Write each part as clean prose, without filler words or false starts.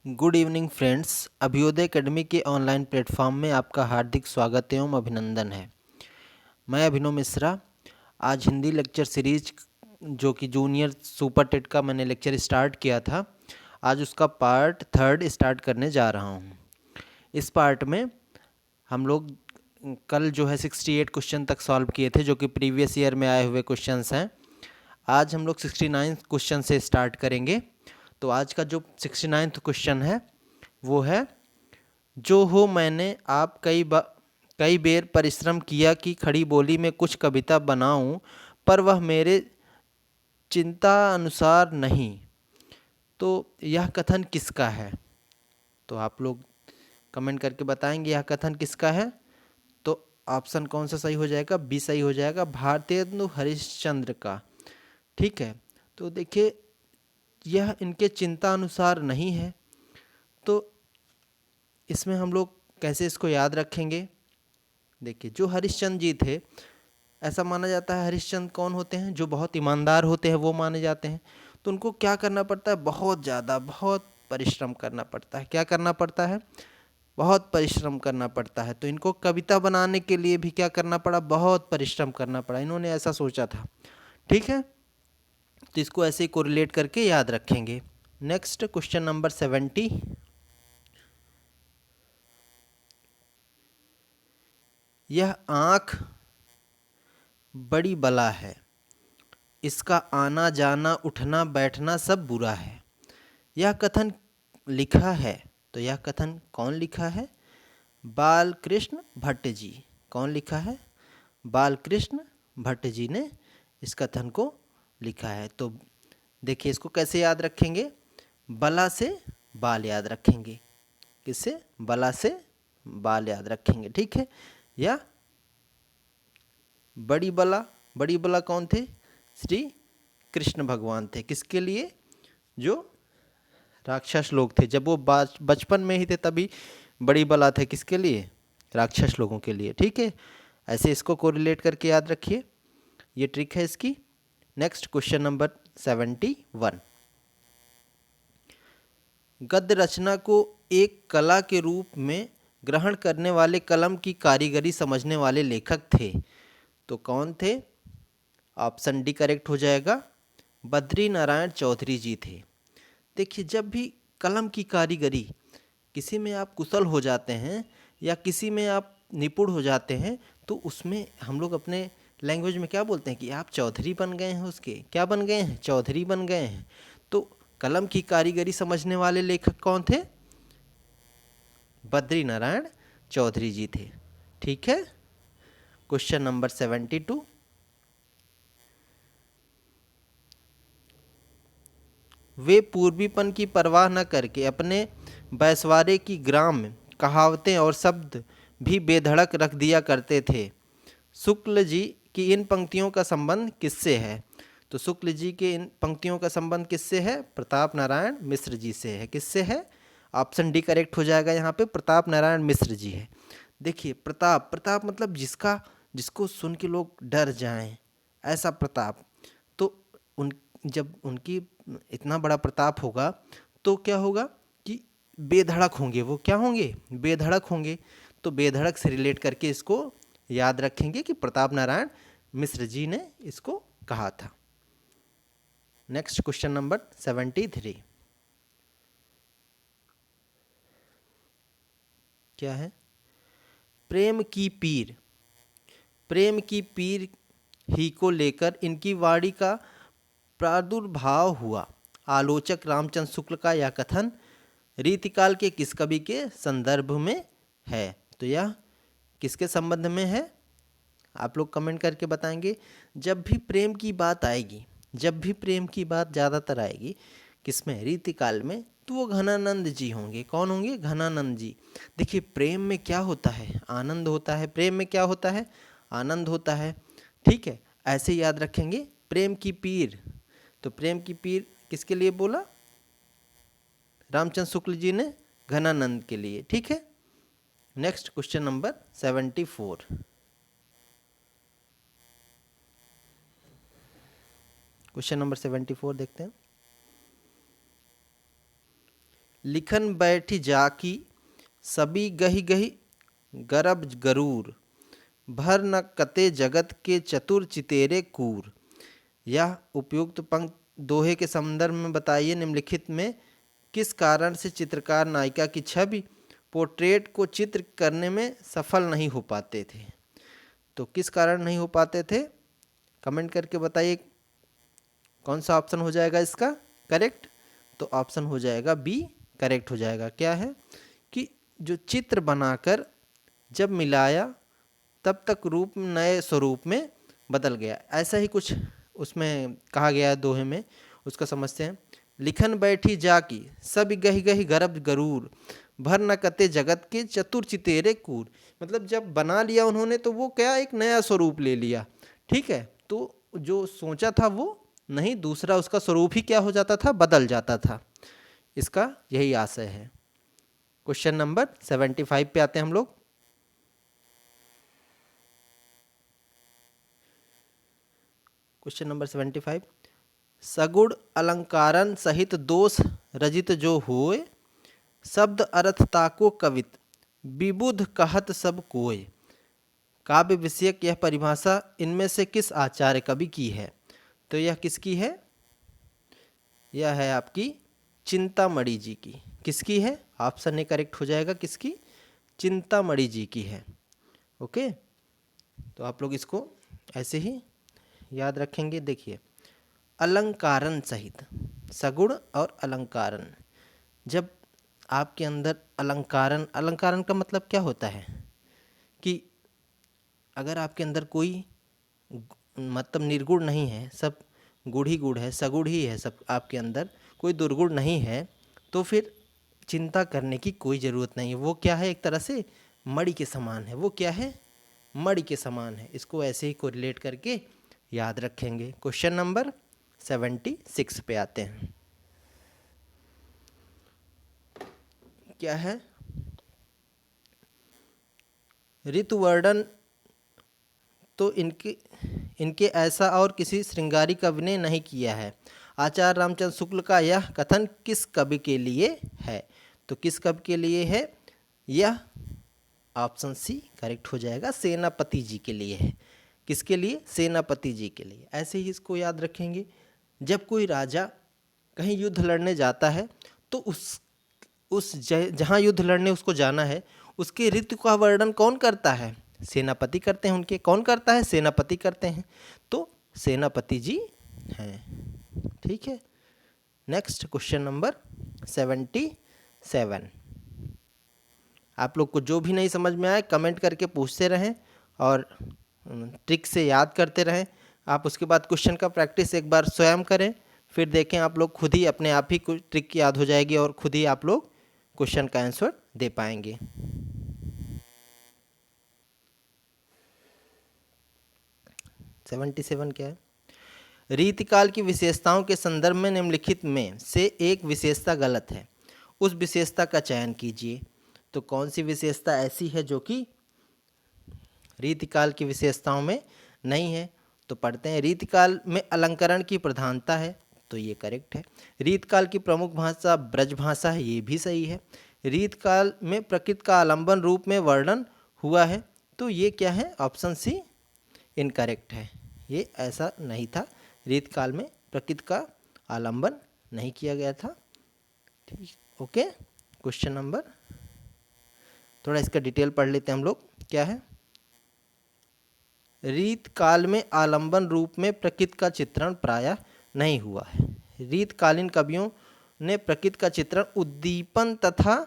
Good evening friends. Abhyudaya academy के online platform में आपका हार्दिक स्वागत एवं अभिनंदन है। मैं अभिनव मिश्रा। आज हिंदी लेक्चर सीरीज जो कि जूनियर सुपर टेट का मैंने लेक्चर स्टार्ट किया था, आज उसका पार्ट 3 स्टार्ट करने जा रहा हूं। इस पार्ट में हम लोग कल जो है 68 क्वेश्चन तक सॉल्व किए थे, जो कि प्रीवियस ईयर में आए हुए क्वेश्चंस हैं। आज हम लोग 69 क्वेश्चन से स्टार्ट करेंगे। तो आज का जो 69 क्वेश्चन है वो है, जो हो मैंने आप कई बेर परिश्रम किया कि खड़ी बोली में कुछ कविता बनाऊं, पर वह मेरे चिंता अनुसार नहीं। तो यह कथन किसका है? तो आप लोग कमेंट करके बताएंगे यह कथन किसका है। तो ऑप्शन कौन सा सही हो जाएगा? बी सही हो जाएगा, भारतेंदु हरिश्चंद्र का। ठीक है, तो देखिए यह इनके चिंता अनुसार नहीं है। तो इसमें हम लोग कैसे इसको याद रखेंगे? देखिए, जो हरिश्चंद्र जी थे, ऐसा माना जाता है हरिश्चंद्र कौन होते हैं? जो बहुत ईमानदार होते हैं वो माने जाते हैं। तो उनको क्या करना पड़ता है? बहुत परिश्रम करना पड़ता है। क्या करना पड़ता है? बहुत परिश्रम करना पड़ता है। तो इनको कविता बनाने के लिए भी क्या करना पड़ा? बहुत परिश्रम करना पड़ा। इन्होंने ऐसा सोचा था। ठीक है, तो इसको ऐसे ही कोरिलेट करके याद रखेंगे। Next question number 70। यह आँख बड़ी बला है, इसका आना जाना उठना बैठना सब बुरा है। यह कथन लिखा है, तो यह कथन कौन लिखा है? बालकृष्ण भट्ट जी। कौन लिखा है? बालकृष्ण भट्ट जी ने इस कथन को लिखा है। तो देखिए इसको कैसे याद रखेंगे? बला से बाल याद रखेंगे। किससे? बला से बाल याद रखेंगे। ठीक है, या बड़ी बला कौन थे? श्री कृष्ण भगवान थे। किसके लिए? जो राक्षस लोग थे। जब वो बचपन में ही थे तभी बड़ी बला थे। किसके लिए? राक्षस लोगों के लिए। ठीक है, ऐसे इसको कोरिलेट करके याद रखिए, ये ट्रिक है इसकी। Next question number 71। गद्य रचना को एक कला के रूप में ग्रहण करने वाले कलम की कारीगरी समझने वाले लेखक थे। तो कौन थे? ऑप्शन डी करेक्ट हो जाएगा, बद्री नारायण चौधरी जी थे। देखिए, जब भी कलम की कारीगरी, किसी में आप कुशल हो जाते हैं या किसी में आप निपुण हो जाते हैं, तो उसमें हम लोग अपने लैंग्वेज में क्या बोलते हैं कि आप चौधरी बन गए हैं। उसके क्या बन गए हैं? चौधरी बन गए हैं। तो कलम की कारीगरी समझने वाले लेखक कौन थे? बद्री नारायण चौधरी जी थे। ठीक है, क्वेश्चन नंबर 72। वे पूर्वीपन की परवाह न करके अपने बैसवारे की ग्राम कहावतें और शब्द भी बेधड़क रख दिया करते थे। शुक्ल जी की इन पंक्तियों का संबंध किससे है? तो शुक्ल जी के इन पंक्तियों का संबंध किससे है? प्रताप नारायण मिश्र जी से है। किससे है? ऑप्शन डी करेक्ट हो जाएगा। यहाँ पे प्रताप नारायण मिश्र जी है। देखिए, प्रताप मतलब जिसको सुन के लोग डर जाएं, ऐसा प्रताप। तो उन जब उनकी इतना बड़ा प्रताप होगा तो क्या होगा कि बेधड़क होंगे। वो क्या होंगे? बेधड़क होंगे। तो बेधड़क से रिलेट करके इसको याद रखेंगे कि प्रताप नारायण मिश्र जी ने इसको कहा था। नेक्स्ट क्वेश्चन नंबर 73 क्या है? प्रेम की पीर, प्रेम की पीर ही को लेकर इनकी वाणी का प्रादुर्भाव हुआ। आलोचक रामचंद्र शुक्ल का यह कथन रीतिकाल के किस कवि के संदर्भ में है? तो यह किसके संबंध में है? आप लोग कमेंट करके बताएंगे। जब भी प्रेम की बात आएगी, जब भी प्रेम की बात ज़्यादातर आएगी, किसमें? रीतिकाल में, तो वो घनानंद जी होंगे। कौन होंगे? घनानंद जी। देखिए, प्रेम में क्या होता है? आनंद होता है। प्रेम में क्या होता है? आनंद होता है। ठीक है, ऐसे याद रखेंगे। प्रेम की पीर, तो प्रेम की पीर किसके लिए बोला? रामचंद्र शुक्ल जी ने घनानंद के लिए। ठीक है, next question number 74। Question number 74 देखते हैं। लिखन बैठी जाकी सभी गही गही गरब गरूर, भर न कते जगत के चतुर चितेरे कूर। यह उपयुक्त पंक्ति दोहे के संदर्भ में बताइए निम्नलिखित में किस कारण से चित्रकार नायिका की छवि पोर्ट्रेट को चित्र करने में सफल नहीं हो पाते थे। तो किस कारण नहीं हो पाते थे, कमेंट करके बताइए कौन सा ऑप्शन हो जाएगा इसका करेक्ट। तो ऑप्शन हो जाएगा बी करेक्ट हो जाएगा। क्या है कि जो चित्र बनाकर जब मिलाया तब तक रूप नए स्वरूप में बदल गया। ऐसा ही कुछ उसमें कहा गया है दोहे में, उसका समझते हैं। लिखन बैठी जाकी सब गही गही गरब गरूर, भर न कते जगत के चतुर चितेरे कूर। मतलब जब बना लिया उन्होंने तो वो क्या एक नया स्वरूप ले लिया, ठीक है। तो जो सोचा था वो नहीं, दूसरा उसका स्वरूप ही क्या हो जाता था, बदल जाता था। इसका यही आशय है। क्वेश्चन नंबर 75 पे आते हैं हम लोग। क्वेश्चन नंबर 75, सगुण अलंकारन सहित दोष रजित जो होय, शब्द अर्थ ताको कवित विबुध कहत सब कोय। काव्य विषयक यह परिभाषा इनमें से किस आचार्य कवि की है। तो यह किसकी है, यह है आपकी चिंतामणि जी की। किसकी है, ऑप्शन ए करेक्ट हो जाएगा। किसकी, चिंतामणि जी की है। ओके, तो आप लोग इसको ऐसे ही याद रखेंगे। देखिए, अलंकारन सहित, सगुण और अलंकारन, जब आपके अंदर अलंकारन, अलंकारन का मतलब क्या होता है कि अगर आपके अंदर कोई मतलब निर्गुण नहीं है, सब गुण ही गुण है, सगुण ही है, सब आपके अंदर कोई दुर्गुण नहीं है, तो फिर चिंता करने की कोई ज़रूरत नहीं है। वो क्या है, एक तरह से मणि के समान है। वो क्या है, मणि के समान है। इसको ऐसे ही कोरिलेट करके याद रखेंगे। क्वेश्चन नंबर 76 पे आते हैं। क्या है, ऋतुवर्णन तो इनके ऐसा और किसी श्रृंगारी कवि ने नहीं किया है। आचार्य रामचंद्र शुक्ल का यह कथन किस कवि के लिए है। तो किस कवि के लिए है, यह ऑप्शन सी करेक्ट हो जाएगा, सेनापति जी के लिए है। किसके लिए, सेनापति जी के लिए। ऐसे ही इसको याद रखेंगे, जब कोई राजा कहीं युद्ध लड़ने जाता है तो जहाँ युद्ध लड़ने उसको जाना है, उसके ऋतु का वर्णन कौन करता है, सेनापति करते हैं उनके। कौन करता है, सेनापति करते हैं। तो सेनापति जी हैं, ठीक है। Next question number 77। आप लोग को जो भी नहीं समझ में आए कमेंट करके पूछते रहें और ट्रिक से याद करते रहें। आप उसके बाद क्वेश्चन का प्रैक्टिस एक बार स्वयं करें, फिर देखें आप लोग खुद ही अपने आप ही कुछ ट्रिक याद हो जाएगी और खुद ही आप लोग क्वेश्चन का आंसर दे पाएंगे। सेवन क्या है, रीतिकाल की विशेषताओं के संदर्भ में निम्नलिखित में से एक विशेषता गलत है, उस विशेषता का चयन कीजिए। तो कौन सी विशेषता ऐसी है जो कि रीतिकाल की विशेषताओं में नहीं है। तो पढ़ते हैं, रीतिकाल में अलंकरण की प्रधानता है, तो ये करेक्ट है। रीतकाल की प्रमुख भाषा ब्रज भाषा है, ये भी सही है। रीतकाल में प्रकृति का आलंबन रूप में वर्णन हुआ है, तो ये क्या है, ऑप्शन सी इनकरेक्ट है। ये ऐसा नहीं था, रीतकाल में प्रकृति का आलंबन नहीं किया गया था। ठीक, ओके। क्वेश्चन नंबर, थोड़ा इसका डिटेल पढ़ लेते हैं हम लोग। क्या है, रीतकाल में आलंबन रूप में प्रकृति का चित्रण प्रायः नहीं हुआ है। रीतकालीन कवियों ने प्रकृति का चित्रण उद्दीपन तथा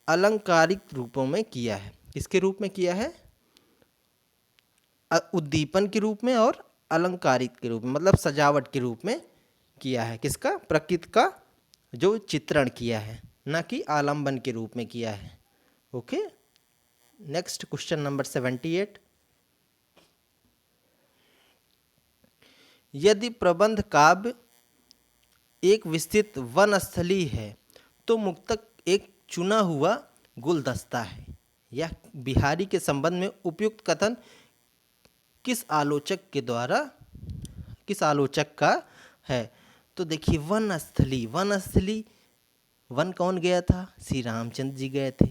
अलंकारिक रूपों में किया है। किसके रूप में किया है, उद्दीपन के रूप में और अलंकारिक के रूप में, मतलब सजावट के रूप में किया है। किसका, प्रकृति का जो चित्रण किया है, ना कि आलंबन के रूप में किया है। ओके। नेक्स्ट क्वेश्चन नंबर 78, यदि प्रबंध काव्य एक विस्तृत वनस्थली है तो मुक्तक एक चुना हुआ गुलदस्ता है। यह बिहारी के संबंध में उपयुक्त कथन किस आलोचक का है। तो देखिए, वनस्थली, वनस्थली वन कौन गया था? श्री रामचंद्र जी गए थे।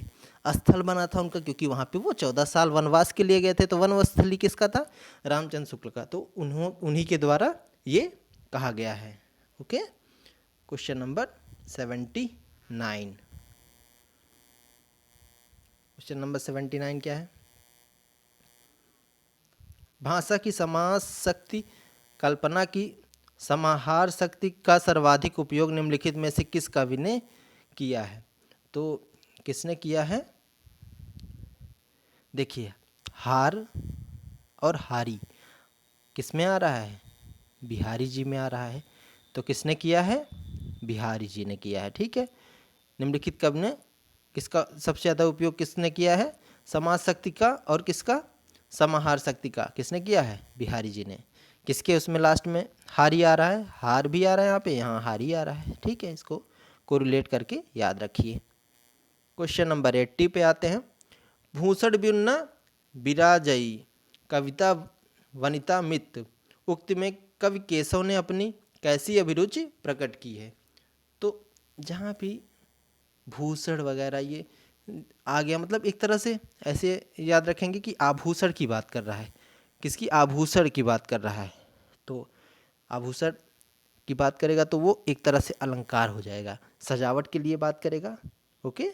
स्थल बना था उनका क्योंकि वहाँ पे वो 14 साल वनवास के लिए गए थे, तो वनस्थली किसका था? रामचंद्र शुक्ल का। तो उन्हीं के द्वारा ये कहा गया है। Okay, question number 79। Question number 79 क्या है? भाषा की समास शक्ति, कल्पना की समाहार शक्ति का सर्वाधिक उपयोग निम्नलिखित में से किस कवि ने किया है? तो किसने किया है? देखिए, हार और हारी किस में आ रहा है? बिहारी जी में आ रहा है। तो किसने किया है? बिहारी जी ने किया है। ठीक है, निम्नलिखित कवि ने किसका सबसे ज़्यादा उपयोग किसने किया है? समाज शक्ति का और किसका? समाहार शक्ति का। किसने किया है? बिहारी जी ने। किसके उसमें लास्ट में हारी आ रहा है? हार भी आ रहा है यहाँ पे, यहाँ हारी आ रहा है। ठीक है, इसको कोरिलेट करके याद रखिए। क्वेश्चन नंबर 80 पे आते हैं। भूषण बिन्ना विराजई कविता वनिता मित उक्ति में कवि केशव ने अपनी कैसी अभिरुचि प्रकट की है? तो जहाँ भी भूषण वगैरह ये आ गया, मतलब एक तरह से ऐसे याद रखेंगे कि आभूषण की बात कर रहा है। किसकी? आभूषण की बात कर रहा है। तो आभूषण की बात करेगा तो वो एक तरह से अलंकार हो जाएगा, सजावट के लिए बात करेगा। ओके,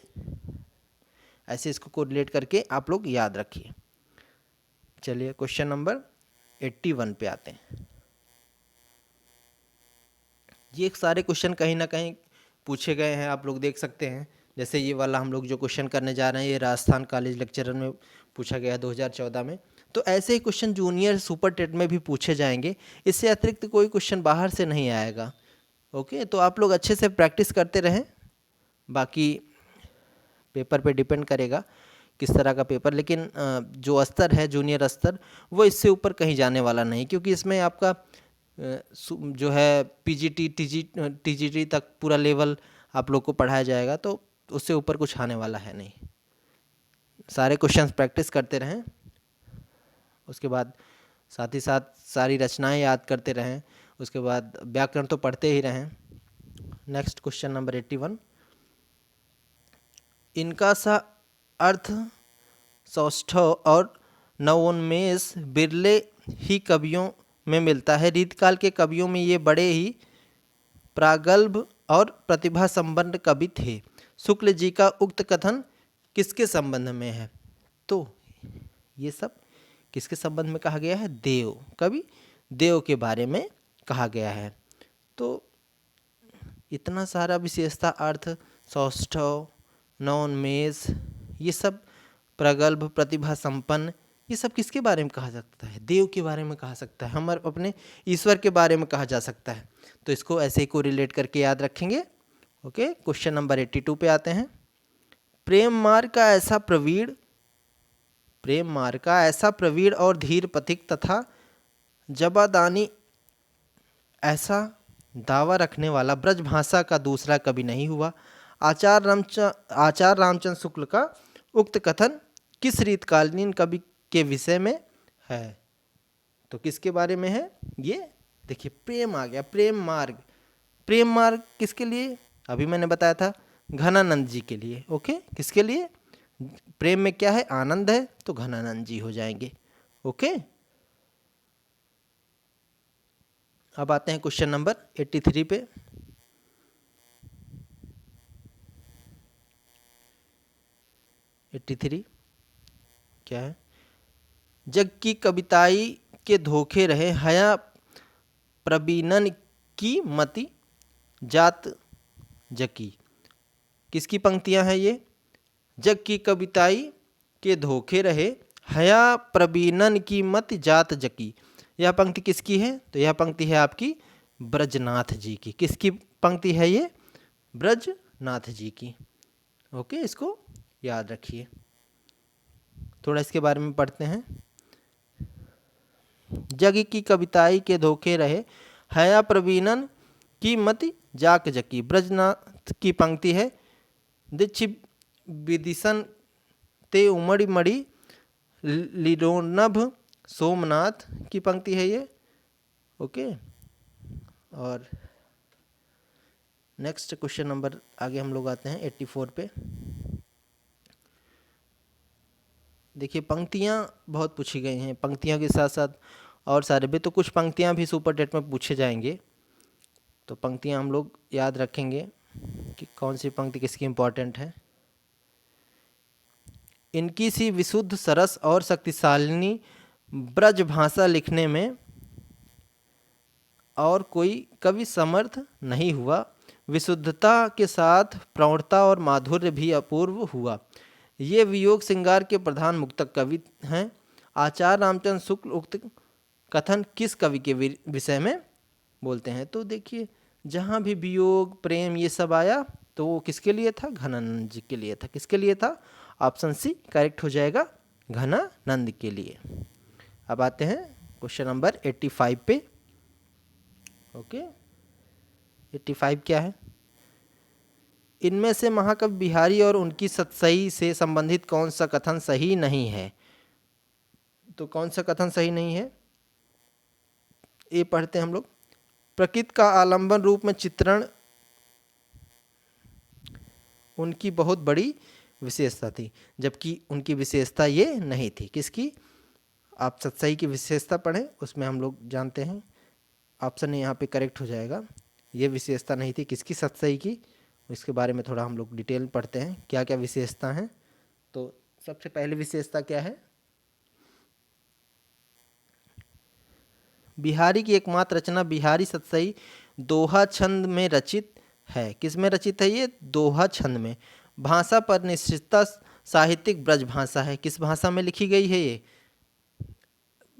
ऐसे इसको कोरिलेट करके आप लोग याद रखिए। चलिए क्वेश्चन नंबर 81 पे आते हैं। ये सारे क्वेश्चन कहीं ना कहीं पूछे गए हैं, आप लोग देख सकते हैं। जैसे ये वाला हम लोग जो क्वेश्चन करने जा रहे हैं, ये राजस्थान कॉलेज लेक्चरर में पूछा गया 2014 में। तो ऐसे ही क्वेश्चन जूनियर सुपर टेट में भी पूछे जाएंगे। इससे अतिरिक्त कोई क्वेश्चन बाहर से नहीं आएगा। ओके, तो आप लोग अच्छे से प्रैक्टिस करते रहें। बाकी पेपर पे डिपेंड करेगा किस तरह का पेपर, लेकिन जो स्तर है जूनियर स्तर, वो इससे ऊपर कहीं जाने वाला नहीं, क्योंकि इसमें आपका जो है पीजीटी टीजीटी तक पूरा लेवल आप लोग को पढ़ाया जाएगा, तो उससे ऊपर कुछ आने वाला है नहीं। सारे क्वेश्चंस प्रैक्टिस करते रहें, उसके बाद साथ ही साथ सारी रचनाएं याद करते रहें, उसके बाद व्याकरण तो पढ़ते ही रहें। Next question number 81। इनका सा अर्थ सौष्ठव और नवोन्मेष बिरले ही कवियों में मिलता है। रीतकाल के कवियों में ये बड़े ही प्रागल्भ और प्रतिभा संपन्न कवि थे। शुक्ल जी का उक्त कथन किसके संबंध में है? तो ये सब किसके संबंध में कहा गया है? देव, कवि देव के बारे में कहा गया है। तो इतना सारा विशेषता, अर्थ, सौष्ठव, नवोन्मेष, ये सब प्रगल्भ, प्रतिभा संपन्न, ये सब किसके बारे में कहा सकता है? देव के बारे में कहा सकता है, हमारे अपने ईश्वर के बारे में कहा जा सकता है। तो इसको ऐसे ही को रिलेट करके याद रखेंगे। ओके, क्वेश्चन नंबर 82 पे आते हैं। प्रेम मार्ग का ऐसा प्रवीण और धीर पथिक तथा जबादानी ऐसा दावा रखने वाला ब्रज भाषा का दूसरा कवि नहीं हुआ। आचार्य रामचंद्र शुक्ल का उक्त कथन किस रीतकालीन कवि के विषय में है? तो किसके बारे में है? ये देखिए, प्रेम आ गया। प्रेम मार्ग किसके लिए? अभी मैंने बताया था, घनानंद जी के लिए। ओके, किसके लिए? प्रेम में क्या है? आनंद है, तो घनानंद जी हो जाएंगे। ओके, अब आते हैं क्वेश्चन नंबर 83 पे। क्या है? जग की कविताई के धोखे रहे, हया प्रबीनन की मति जात जकी। किसकी पंक्तियां हैं ये? जग की कविताई के धोखे रहे, हया प्रबीनन की मति जात जकी। यह पंक्ति किसकी है? तो यह पंक्ति है आपकी ब्रजनाथ जी की। किसकी पंक्ति है ये? ब्रजनाथ जी की। ओके, इसको याद रखिए। थोड़ा इसके बारे में पढ़ते हैं। जग की कविताई के धोखे रहे, हया प्रवीणन की मति जाक जकी। ब्रजनाथ की पंक्ति है, दीक्षि विदिशन ते उमड़ी मड़ी लिरोनभ सोमनाथ की पंक्ति है ये। ओके, और नेक्स्ट क्वेश्चन नंबर आगे हम लोग आते हैं 84 पे। देखिए पंक्तियाँ बहुत पूछी गई हैं, पंक्तियों के साथ साथ और सारे भी, तो कुछ पंक्तियाँ भी सुपर टेट में पूछे जाएंगे, तो पंक्तियाँ हम लोग याद रखेंगे कि कौन सी पंक्ति किसकी इम्पोर्टेंट है। इनकी सी विशुद्ध सरस और शक्तिशालिनी ब्रज भाषा लिखने में और कोई कवि समर्थ नहीं हुआ, विशुद्धता के साथ प्रौढ़ता और माधुर्य भी अपूर्व हुआ। ये वियोग श्रृंगार के प्रधान मुक्तक कवि हैं। आचार्य रामचंद्र शुक्ल उक्त कथन किस कवि के विषय में बोलते हैं? तो देखिए जहाँ भी वियोग प्रेम ये सब आया तो वो किसके लिए था? घनानंद जी के लिए था। किसके लिए था? ऑप्शन सी करेक्ट हो जाएगा, घनानंद के लिए। अब आते हैं क्वेश्चन नंबर 85 पे। ओके 85 क्या है? इनमें से महाकवि बिहारी और उनकी सतसई से संबंधित कौन सा कथन सही नहीं है? तो कौन सा कथन सही नहीं है ये पढ़ते हैं हम लोग। प्रकृति का आलंबन रूप में चित्रण उनकी बहुत बड़ी विशेषता थी, जबकि उनकी विशेषता ये नहीं थी। किसकी? आप सतसई की विशेषता पढ़ें, उसमें हम लोग जानते हैं ऑप्शन यहाँ पे करेक्ट हो जाएगा। ये विशेषता नहीं थी किसकी? सतसई की। इसके बारे में थोड़ा हम लोग डिटेल पढ़ते हैं क्या क्या विशेषता हैं। तो सबसे पहली विशेषता क्या है? बिहारी की एकमात्र रचना बिहारी सतसई दोहा छंद में रचित है। किस में रचित है ये? दोहा छंद में। भाषा पर निश्चितता साहित्यिक ब्रज भाषा है। किस भाषा में लिखी गई है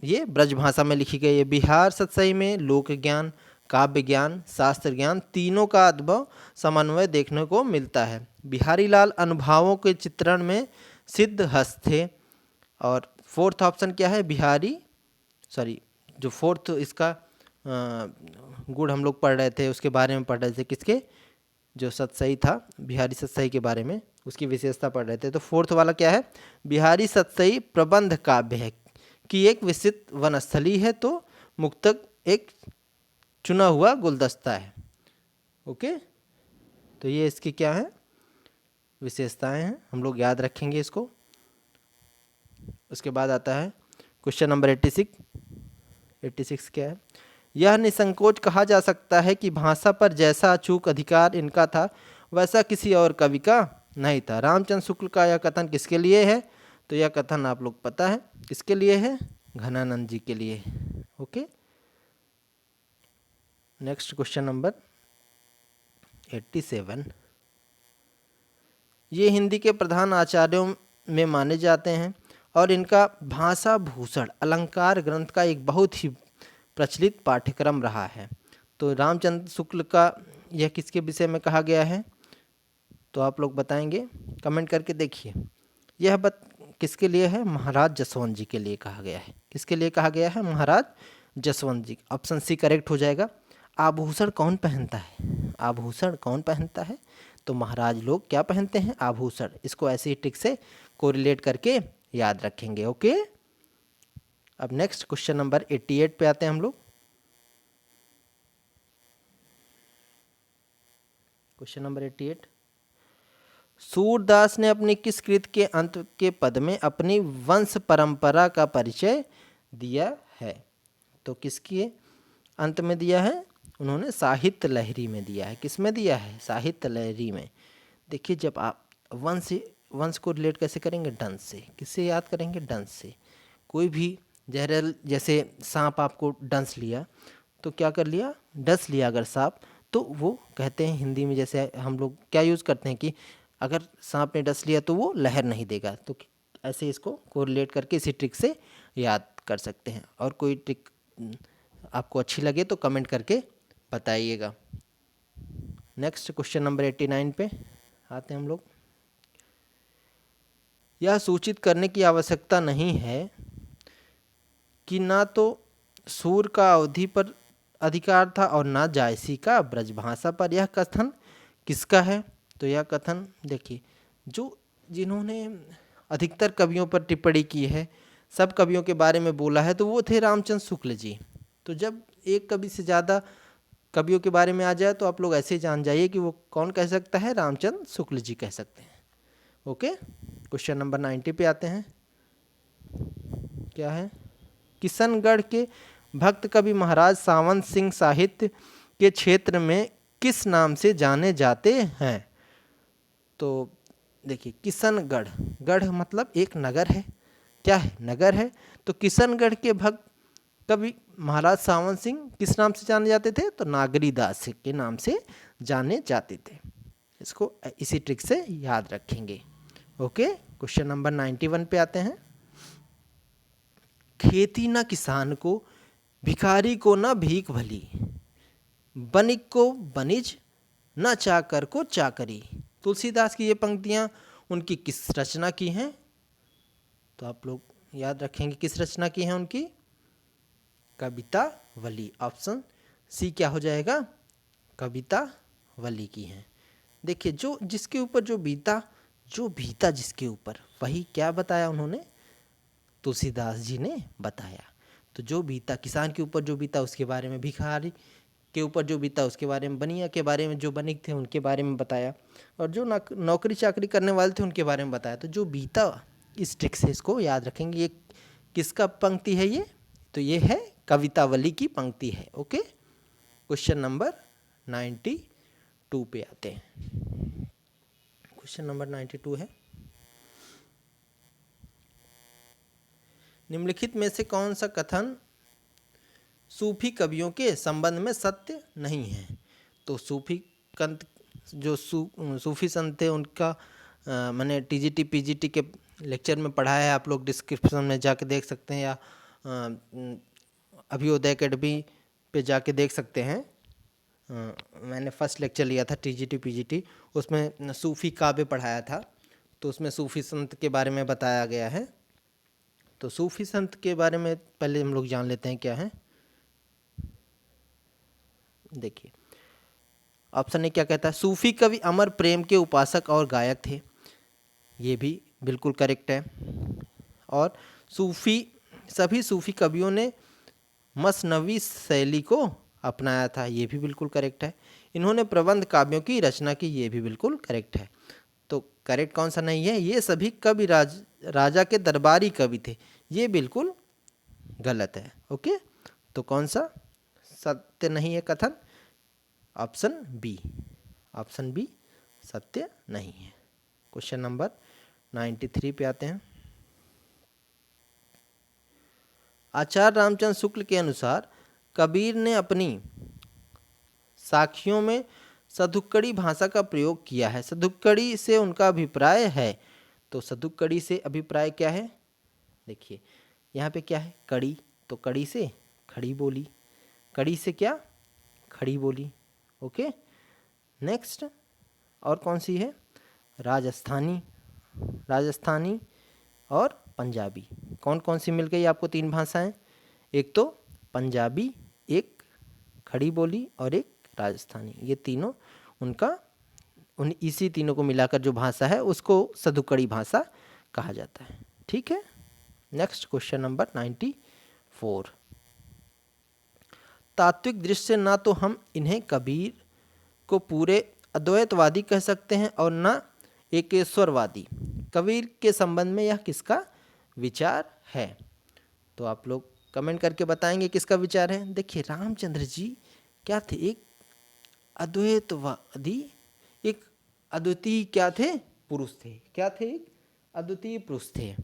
ये ब्रज भाषा में लिखी गई है। बिहार सतसई में लोक ज्ञान, काव्य ज्ञान, शास्त्र ज्ञान तीनों का अद्भुत समन्वय देखने को मिलता है। बिहारी लाल अनुभवों के चित्रण में सिद्ध हस्त थे। और फोर्थ ऑप्शन क्या है? बिहारी जो फोर्थ इसका गुण हम लोग पढ़ रहे थे उसके बारे में पढ़ रहे थे। किसके? जो सतसई था, बिहारी सतसई के बारे में उसकी विशेषता पढ़ रहे थे। तो फोर्थ वाला क्या है? बिहारी सतसई प्रबंध काव्य है कि एक विस्तृत वनस्थली है, तो मुक्तक एक चुना हुआ गुलदस्ता है। ओके, तो ये इसकी क्या है? विशेषताएं हैं, हम लोग याद रखेंगे इसको। उसके बाद आता है क्वेश्चन नंबर 86 क्या है? यह निसंकोच कहा जा सकता है कि भाषा पर जैसा अचूक अधिकार इनका था वैसा किसी और कवि का नहीं था। रामचंद्र शुक्ल का यह कथन किसके लिए है? तो यह कथन आप लोग पता है किसके लिए है? घनानंद जी के लिए। Okay, next question number 87। ये हिंदी के प्रधान आचार्यों में माने जाते हैं और इनका भाषा भूषण अलंकार ग्रंथ का एक बहुत ही प्रचलित पाठ्यक्रम रहा है। तो रामचंद्र शुक्ल का यह किसके विषय में कहा गया है? तो आप लोग बताएंगे, कमेंट करके देखिए। यह किसके लिए है? महाराज जसवंत जी के लिए कहा गया है। किसके लिए कहा गया है? महाराज जसवंत जी। ऑप्शन सी करेक्ट हो जाएगा। आभूषण कौन पहनता है? आभूषण कौन पहनता है? तो महाराज लोग क्या पहनते हैं? आभूषण। इसको ऐसे ही टिक से कोरिलेट करके याद रखेंगे। ओके, अब नेक्स्ट क्वेश्चन नंबर 88 पे आते हैं हम लोग। Question number 88। सूरदास ने अपनी किस कृत के अंत के पद में अपनी वंश परंपरा का परिचय दिया है? तो किसके अंत में दिया है? उन्होंने साहित्य लहरी में दिया है। किस में दिया है? साहित्य लहरी में। देखिए जब आप वंश को रिलेट कैसे करेंगे? डंस से। किससे याद करेंगे? डंस से। कोई भी जहरल, जैसे सांप आपको डंस लिया तो क्या कर लिया? डस लिया अगर सांप, तो वो कहते हैं हिंदी में, जैसे हम लोग क्या यूज़ करते हैं कि अगर सांप ने डस लिया तो वो लहर नहीं देगा। तो ऐसे इसको कोरिलेट करके इसी ट्रिक से याद कर सकते हैं। और कोई ट्रिक आपको अच्छी लगे तो कमेंट करके बताइएगा। नेक्स्ट क्वेश्चन नंबर 89 पे आते हैं हम लोग। यह सूचित करने की आवश्यकता नहीं है कि ना तो सूर का अवधि पर अधिकार था और ना जायसी का ब्रजभाषा पर। यह कथन किसका है? तो यह कथन देखिए, जिन्होंने अधिकतर कवियों पर टिप्पणी की है, सब कवियों के बारे में बोला है, तो वो थे रामचंद्र शुक्ल जी। तो जब एक कवि से ज़्यादा कवियों के बारे में आ जाए तो आप लोग ऐसे जान जाइए कि वो कौन कह सकता है, रामचंद्र शुक्ल जी कह सकते हैं। ओके, क्वेश्चन नंबर 90 पे आते हैं। क्या है? किशनगढ़ के भक्त कवि महाराज सावंत सिंह साहित्य के क्षेत्र में किस नाम से जाने जाते हैं? तो देखिए, किशनगढ़, गढ़ मतलब एक नगर है, क्या है? नगर है। तो किशनगढ़ के भक्त कवि महाराज सावंत सिंह किस नाम से जाने जाते थे? तो नागरी दास के नाम से जाने जाते थे। इसको इसी ट्रिक से याद रखेंगे। ओके, क्वेश्चन नंबर 91 पे आते हैं। खेती न किसान को, भिखारी को न भीख भली, बनिक को बनिज, न चाकर को चाकरी। तुलसीदास की ये पंक्तियाँ उनकी किस रचना की हैं? तो आप लोग याद रखेंगे किस रचना की है उनकी? कवितावली। ऑप्शन सी क्या हो जाएगा? कवितावली की है। देखिए, जो जिसके ऊपर जो बीता जिसके ऊपर, वही क्या बताया उन्होंने? तुलसीदास जी ने बताया। तो जो बीता किसान के ऊपर जो बीता उसके बारे में, भिखारी के ऊपर जो बीता उसके बारे में, बनिया के बारे में, जो बनिक थे उनके बारे में बताया, और जो नौकरी चाकरी करने वाले थे उनके बारे में बताया। तो जो बीता, इस ट्रिक से इसको याद रखेंगे। ये किसका पंक्ति है ये? तो ये है कवितावली की पंक्ति है। ओके, क्वेश्चन नंबर 92 पे आते हैं। क्वेश्चन नंबर 92 है, निम्नलिखित में से कौन सा कथन सूफी कवियों के संबंध में सत्य नहीं है? तो सूफी कंत जो सूफी संत थे उनका मैंने टीजीटी पीजीटी के लेक्चर में पढ़ा है, आप लोग डिस्क्रिप्शन में जाके देख सकते हैं, या अभियोदय एकेडमी पे जाके देख सकते हैं। मैंने फर्स्ट लेक्चर लिया था टीजीटी पीजीटी, उसमें सूफी काव्य पढ़ाया था, तो उसमें सूफी संत के बारे में बताया गया है। तो सूफी संत के बारे में पहले हम लोग जान लेते हैं क्या है। देखिए, ऑप्शन ए क्या कहता है? सूफी कवि अमर प्रेम के उपासक और गायक थे, ये भी बिल्कुल करेक्ट है। और सभी सूफी कवियों ने मसनवी शैली को अपनाया था, ये भी बिल्कुल करेक्ट है। इन्होंने प्रबंध काव्यों की रचना की, ये भी बिल्कुल करेक्ट है। तो करेक्ट कौन सा नहीं है? ये सभी कवि राजा के दरबारी कवि थे, ये बिल्कुल गलत है। ओके, तो कौन सा सत्य नहीं है कथन? ऑप्शन बी, ऑप्शन बी सत्य नहीं है। क्वेश्चन नंबर 93 पे आते हैं। आचार्य रामचंद्र शुक्ल के अनुसार कबीर ने अपनी साखियों में सदुक्कड़ी भाषा का प्रयोग किया है, सदुक्कड़ी से उनका अभिप्राय है। तो सदुक्कड़ी से अभिप्राय क्या है? देखिए, यहाँ पे क्या है? कड़ी, तो कड़ी से खड़ी बोली, कड़ी से क्या? खड़ी बोली। ओके, नेक्स्ट और कौन सी है? राजस्थानी, राजस्थानी और पंजाबी। कौन कौन सी मिल गई आपको? 3 भाषाएं, एक तो पंजाबी, एक खड़ी बोली और एक राजस्थानी। ये तीनों इसी तीनों को मिलाकर जो भाषा है उसको सदुक्कड़ी भाषा कहा जाता है। ठीक है, नेक्स्ट क्वेश्चन नंबर 94। तात्विक दृष्टि से ना तो हम इन्हें कबीर को पूरे अद्वैतवादी कह सकते हैं और न एकेश्वरवादी। कबीर के संबंध में यह किसका विचार है? तो आप लोग कमेंट करके बताएंगे किसका विचार है। देखिए, रामचंद्र जी क्या थे? एक अद्वैतवादी, एक अद्वितीय क्या थे? पुरुष थे। क्या थे? एक अद्वितीय पुरुष थे।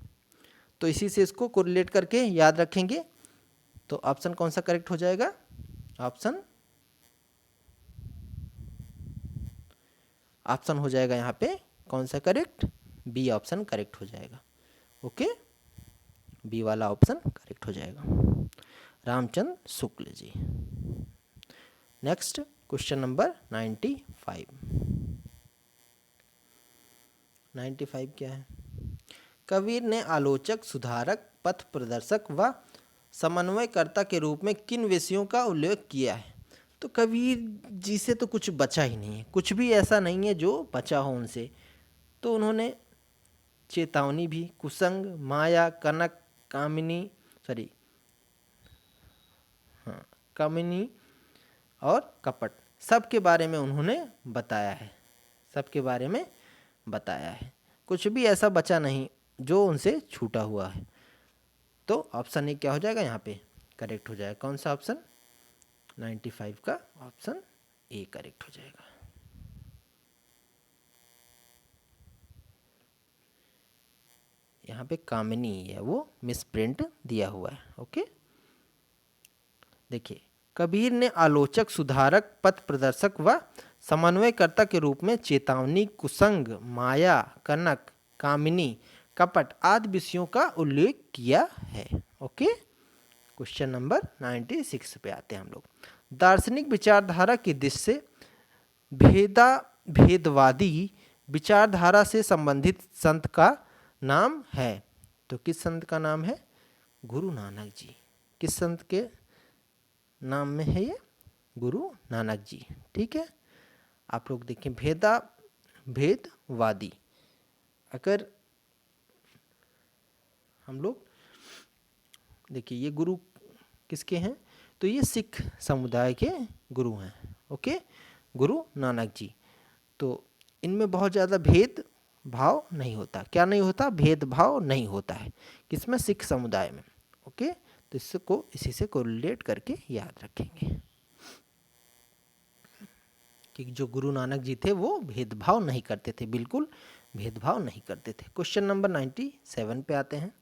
तो इसी से इसको कोरिलेट करके याद रखेंगे। तो ऑप्शन कौन सा करेक्ट हो जाएगा? ऑप्शन हो जाएगा यहाँ पे कौन सा करेक्ट? बी ऑप्शन करेक्ट हो जाएगा। ओके, बी वाला ऑप्शन करेक्ट हो जाएगा, Ramchandra Shukla ji. Next question number 95। 95 क्या है? कबीर ने आलोचक, सुधारक, पथ प्रदर्शक व समन्वयकर्ता के रूप में किन विषयों का उल्लेख किया है? तो कबीर जी से तो कुछ बचा ही नहीं है, कुछ भी ऐसा नहीं है जो बचा हो उनसे। तो उन्होंने चेतावनी भी, कुसंग, माया, कनक, कामिनी और कपट, सबके बारे में उन्होंने बताया है, सबके बारे में बताया है। कुछ भी ऐसा बचा नहीं जो उनसे छूटा हुआ है। तो ऑप्शन ए क्या हो जाएगा यहाँ पे, करेक्ट हो जाएगा। कौन सा ऑप्शन, 95 का ऑप्शन ए करेक्ट हो जाएगा। यहाँ पे कामिनी है वो मिस प्रिंट दिया हुआ है। ओके, देखिए, कबीर ने आलोचक, सुधारक, पथ प्रदर्शक व समन्वयकर्ता के रूप में चेतावनी, कुसंग, माया, कनक, कामिनी, कपट आदि विषयों का उल्लेख किया है। ओके, क्वेश्चन नंबर 96 पे आते हैं हम लोग। दार्शनिक विचारधारा की दृष्टि से भेदवादी विचारधारा से संबंधित संत का नाम है। तो किस संत का नाम है, गुरु नानक जी। किस संत के नाम में है ये, गुरु नानक जी। ठीक है, आप लोग देखें, भेदवादी, अगर हम लोग देखिए ये गुरु किसके हैं, तो ये सिख समुदाय के गुरु हैं। ओके, गुरु नानक जी। तो इनमें बहुत ज़्यादा भेदभाव नहीं होता। क्या नहीं होता, भेदभाव नहीं होता है। किसमें, सिख समुदाय में। ओके, तो इसको इसी से कोरिलेट करके याद रखेंगे कि जो गुरु नानक जी थे वो भेदभाव नहीं करते थे, बिल्कुल भेदभाव नहीं करते थे। क्वेश्चन नंबर 97 पे आते हैं।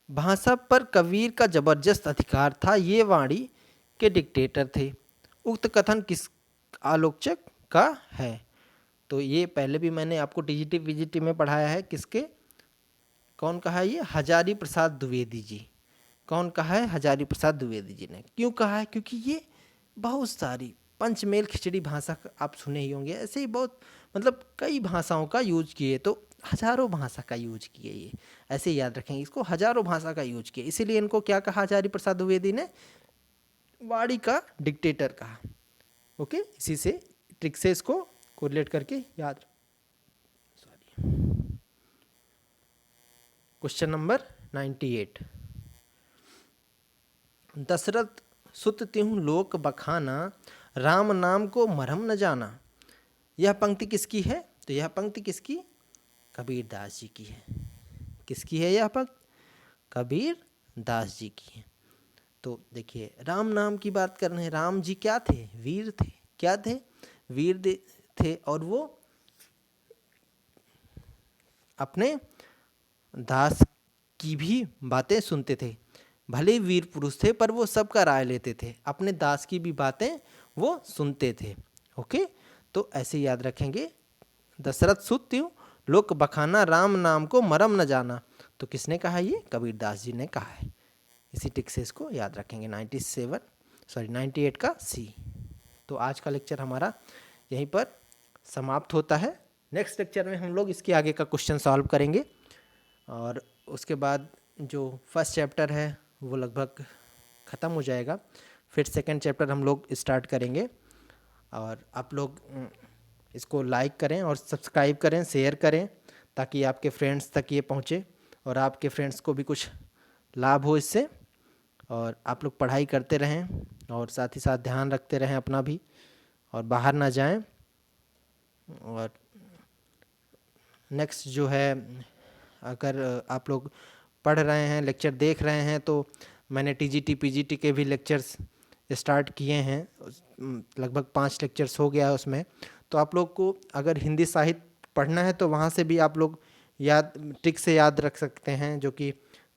भाषा पर कबीर का जबरदस्त अधिकार था, ये वाणी के डिक्टेटर थे। उक्त कथन किस आलोचक का है। तो ये पहले भी मैंने आपको टीजीटी पीजीटी में पढ़ाया है। किसके, कौन कहा है ये, हजारी प्रसाद द्विवेदी जी। कौन कहा है, हजारी प्रसाद द्विवेदी जी ने। क्यों कहा है, क्योंकि ये बहुत सारी पंचमेल खिचड़ी भाषा आप सुने ही होंगे, ऐसे ही बहुत मतलब कई भाषाओं का यूज किए, तो हजारों भाषा का यूज किए ये, ऐसे याद रखेंगे इसको, हजारों भाषा का यूज किए, इसीलिए इनको क्या कहा हजारी प्रसाद द्विवेदी ने, वाणी का डिक्टेटर कहा। ओके, इसी से ट्रिक से इसको कोरिलेट करके याद। Question number 98। दशरथ सुत तिहु लोक बखाना, राम नाम को मरम न जाना। यह पंक्ति किसकी है, तो यह पंक्ति किसकी, कबीर दास जी की है। किसकी है यह पंक्ति, कबीर दास जी की है। तो देखिए, राम नाम की बात कर रहे हैं। राम जी क्या थे, वीर थे। क्या थे, वीर थे, और वो अपने दास की भी बातें सुनते थे। भले वीर पुरुष थे पर वो सबका राय लेते थे, अपने दास की भी बातें वो सुनते थे। ओके, तो ऐसे याद रखेंगे, दशरथ सुत त्यों लोक बखाना, राम नाम को मरम न जाना। तो किसने कहा, ये कबीर दास जी ने कहा है। इसी टिक से इसको याद रखेंगे। 98 का सी। तो आज का लेक्चर हमारा यहीं पर समाप्त होता है। नेक्स्ट लेक्चर में हम लोग इसके आगे का क्वेश्चन सॉल्व करेंगे, और उसके बाद जो फर्स्ट चैप्टर है वो लगभग ख़त्म हो जाएगा। फिर सेकंड चैप्टर हम लोग स्टार्ट करेंगे। और आप लोग इसको लाइक करें और सब्सक्राइब करें, शेयर करें, ताकि आपके फ्रेंड्स तक ये पहुँचे और आपके फ्रेंड्स को भी कुछ लाभ हो इससे। और आप लोग पढ़ाई करते रहें और साथ ही साथ ध्यान रखते रहें अपना भी, और बाहर ना जाएं। और नेक्स्ट जो है, अगर आप लोग पढ़ रहे हैं, लेक्चर देख रहे हैं, तो मैंने टीजीटी पीजीटी के भी लेक्चर्स स्टार्ट किए हैं। लगभग 5 लेक्चर्स हो गया उसमें। तो आप लोग को अगर हिंदी साहित्य पढ़ना है तो वहाँ से भी आप लोग याद ट्रिक से याद रख सकते हैं, जो कि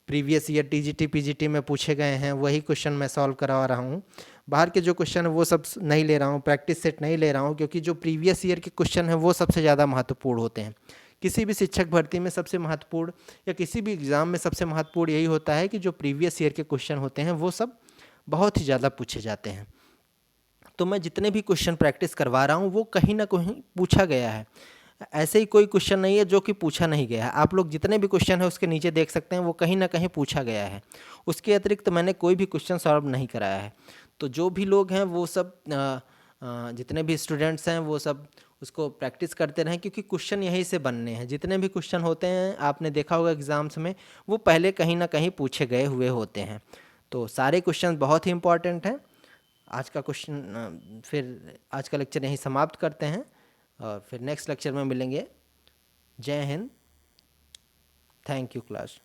प्रीवियस ईयर टीजीटी पीजीटी में पूछे गए हैं, वही क्वेश्चन मैं सॉल्व करवा रहा हूँ। बाहर के जो क्वेश्चन है वो सब नहीं ले रहा हूँ, प्रैक्टिस सेट नहीं ले रहा हूँ, क्योंकि जो प्रीवियस ईयर के क्वेश्चन हैं वो सबसे ज़्यादा महत्वपूर्ण होते हैं। किसी भी शिक्षक भर्ती में सबसे महत्वपूर्ण, या किसी भी एग्ज़ाम में सबसे महत्वपूर्ण यही होता है कि जो प्रीवियस ईयर के क्वेश्चन होते हैं वो सब बहुत ही ज़्यादा पूछे जाते हैं। तो मैं जितने भी क्वेश्चन प्रैक्टिस करवा रहा हूँ वो कहीं ना कहीं पूछा गया है। ऐसे ही कोई क्वेश्चन नहीं है जो कि पूछा नहीं गया है। आप लोग जितने भी क्वेश्चन है उसके नीचे देख सकते हैं, वो कहीं ना कहीं पूछा गया है। उसके अतिरिक्त मैंने कोई भी क्वेश्चन सॉल्व नहीं कराया है। तो जो भी लोग हैं वो सब जितने भी स्टूडेंट्स हैं वो सब उसको प्रैक्टिस करते रहें, क्योंकि क्वेश्चन यहीं से बनने हैं। जितने भी क्वेश्चन होते हैं आपने देखा होगा एग्ज़ाम्स में, वो पहले कहीं ना कहीं पूछे गए हुए होते हैं। तो सारे क्वेश्चन बहुत ही इंपॉर्टेंट हैं। आज का क्वेश्चन फिर आज का लेक्चर यहीं समाप्त करते हैं और फिर नेक्स्ट लेक्चर में मिलेंगे। जय हिंद। Thank you class.